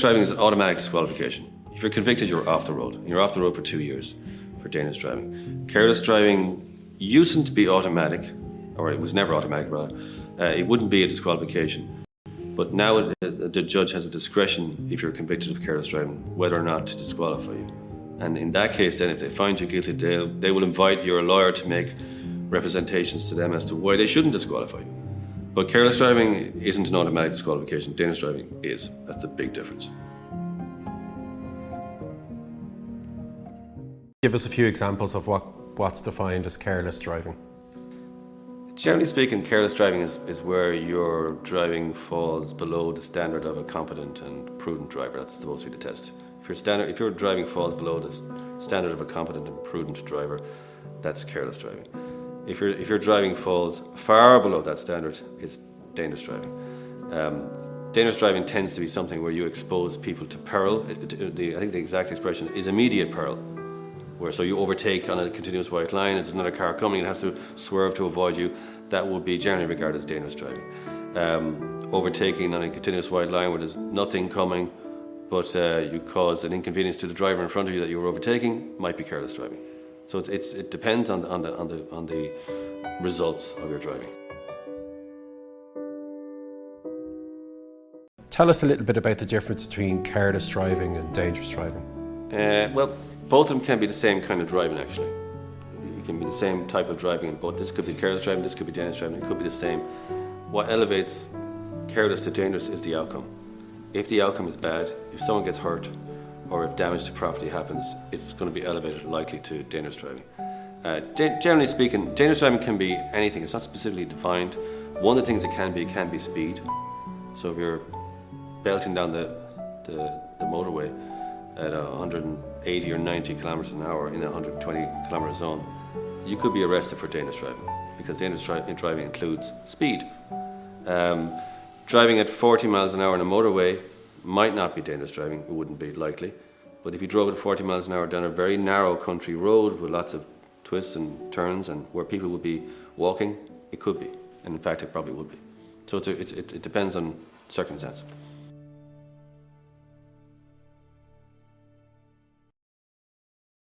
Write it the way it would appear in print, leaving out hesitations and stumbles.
Driving is an automatic disqualification. If you're convicted, you're off the road. You're off the road for 2 years for dangerous driving. Careless driving used to be automatic, or it was never automatic rather. It wouldn't be a disqualification. But now the judge has a discretion, if you're convicted of careless driving, whether or not to disqualify you. And in that case, then, if they find you guilty, they will invite your lawyer to make representations to them as to why they shouldn't disqualify you. But careless driving isn't an automatic disqualification. Dangerous driving is. That's the big difference. Give us a few examples of what's defined as careless driving. Generally speaking, careless driving is where your driving falls below the standard of a competent and prudent driver. That's supposed to be the test. If your driving falls below the standard of a competent and prudent driver, that's careless driving. If your driving falls far below that standard, it's dangerous driving. Dangerous driving tends to be something where you expose people to peril. I think the exact expression is immediate peril. So you overtake on a continuous white line, there's another car coming, it has to swerve to avoid you. That would be generally regarded as dangerous driving. Overtaking on a continuous white line where there's nothing coming, but you cause an inconvenience to the driver in front of you that you were overtaking, might be careless driving. So it depends on the results of your driving. Tell us a little bit about the difference between careless driving and dangerous driving. Well, both of them can be the same kind of driving, actually. It can be the same type of driving, but this could be careless driving, this could be dangerous driving, it could be the same. What elevates careless to dangerous is the outcome. If the outcome is bad, if someone gets hurt, or if damage to property happens, it's going to be elevated likely to dangerous driving. Generally speaking, dangerous driving can be anything. It's not specifically defined. One of the things it can be speed. So if you're belting down the motorway at 180 or 90 kilometers an hour in a 120 kilometer zone, you could be arrested for dangerous driving, because dangerous driving includes speed. Driving at 40 miles an hour on a motorway might not be dangerous driving, it wouldn't be likely. But if you drove at 40 miles an hour down a very narrow country road with lots of twists and turns and where people would be walking, it could be. And in fact, it probably would be. So it depends on circumstance.